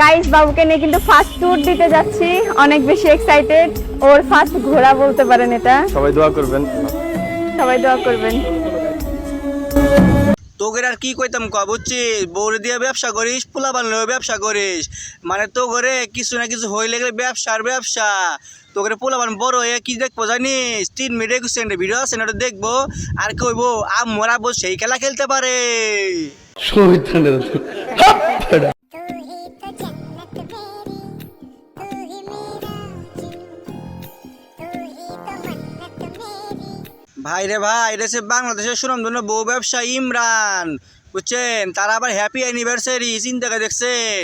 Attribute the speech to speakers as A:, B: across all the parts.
A: Guys বাবুকে নিয়ে কিন্তু ফার্স্ট ট্যুর দিতে যাচ্ছি, অনেক বেশি এক্সাইটেড। ওর ফার্স্ট ঘোরা বলতে পারেন এটা।
B: সবাই দোয়া করবেন।
A: সবাই দোয়া করবেন।
C: তোকে আর কি কইতাম ক বুঝছিস, বউরে দিয়ে ব্যবসা করিস, পোলা বানলেও ব্যবসা করিস, মানে তো করে কিছু না কিছু হইলে গেলে ব্যবসার ব্যবসা। তোকে পোলা বান বড় হয়ে কি দেখবো জানিস, 3 মিনিট 21 সেকেন্ডের ভিডিও আছে না, ওটা দেখবো আর কইবো মোরা বউ সেই খেলা খেলতে পারে। ভাই রে ভাই, এটা সে বাংলাদেশের সুনামধন্য বউ ব্যবসা ইমরান, বুঝছেন? তারা আবার হ্যাপি অ্যানিভার্সারি চিন্তা করে দেখছেন,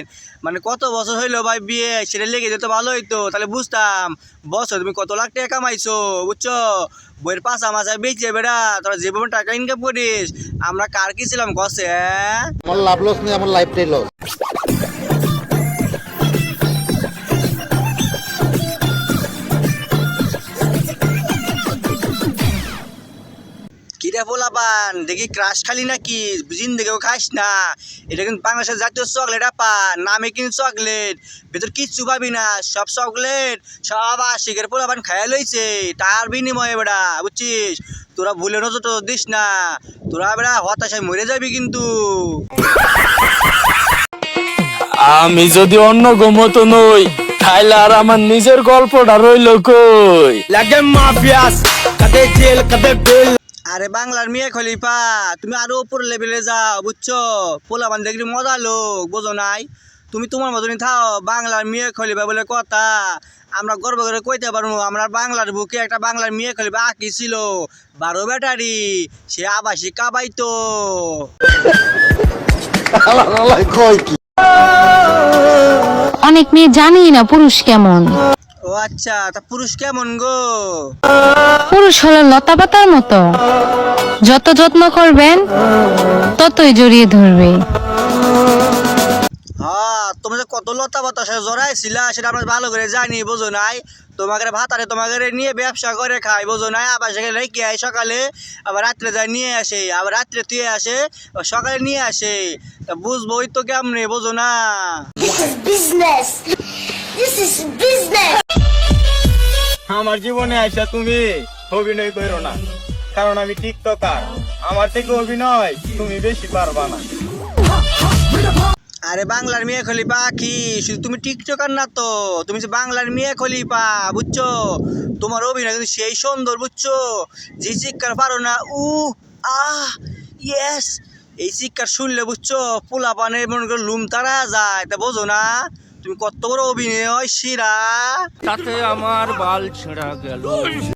C: মানে কত বছর হইলো ভাই বিয়ে, সেটা লেগে যেত ভালো হইতো, তাহলে বুঝতাম বছর তুমি কত লাখ টাকা কামাইছো, বুঝছো? বইয়ের পাশা মাছা বেঁচে বেড়া তোরা যে পরিমাণ টাকা ইনকাম করিস, আমরা কার কি ছিলাম কষে?
D: আমার লাভ লস নেই, আমার লাইফটাই লস।
C: কিরে পোলাপান দেখি ক্রাশ খালি নাকি, জিন্দেগিও খাস না। এটা কিন্তু বাংলাদেশের জাতীয় চকলেট আপা, নামে কিন্তু চকলেট, ভেতর কিচ্ছু পাবি না, সব চকলেট সব আশিকের পোলাপান খাইয়া লইছে তার বিনিময়ে বেড়া, বুঝছিস? তোরা ভুলে নজর তো দিস না, তোরা বেড়া হতাশায় মরে যাবি কিন্তু।
B: আমি যদি অন্য মতো নই তাইলে আর আমার নিজের গল্পটা রইল কই? লাগে মাফিয়াস কাদে জেল কাদে বেল।
C: আরে বাংলার মিয়া খলিফা, তুমি আরো উপর লেভেলে যাও, বুঝছো? পোলাপান দেখলি মজা লোক, বোঝো নাই? তুমি তোমার মতনই থাও, বাংলার মিয়া খলিফা বলে কথা। আমরা গর্ব করে কইতে পারবো আমরা বাংলার বুকে একটা বাংলার মিয়া খলিফা আঁকি ছিল, 12 ব্যাটারি, সে আবাসিক কাবাইতো।
E: অনেক মেয়ে জানি না পুরুষ কেমন।
C: ও আচ্ছা, তা পুরুষ কেমন গো?
E: পুরুষ হলো লতা পাতার মতো, যত যত্ন করবেন ততই জড়িয়ে ধরবে।
C: হ্যাঁ, তুমি যে কত লতা বাতাসে জড়াইছিলা সেটা আমরা ভালো করে জানি, বোঝো নাই? তোমাকে ভাতারে তোমাকে নিয়ে ব্যবসা করে খাই, বোঝো নাই? আবার সেখানে রেখে আয় সকালে, আবার রাত্রে যায় নিয়ে আসে, আবার রাত্রে তুই আসে, আবার সকালে নিয়ে আসে, তা বুঝবোই তো কেমনে, বোঝো না?
F: আমার জীবনে আইসা তুমি অভিনয় করো না, কারণ আমি টিকটকার, আমার থেকে অভিনয় তুমি বেশি পারবা না।
C: আরে বাংলার মেয়ে খলিফা কি শুধু তুমি টিকটকার না তো, তুমি যে বাংলার মেয়ে খলিফা, বুঝছো? তোমার অভিনয় কিন্তু সেই সুন্দর, বুঝছো? যে চিৎকার পারো না, আহ ইয়েস, এই চিৎকার শুনলে বুঝছো পোলা পানে মনে করে লুম তারা যায়, তা বোঝো না তুমি কত বড় অভিনয় শিরা।
B: তাতে আমার বাল ছেঁড়া গেল।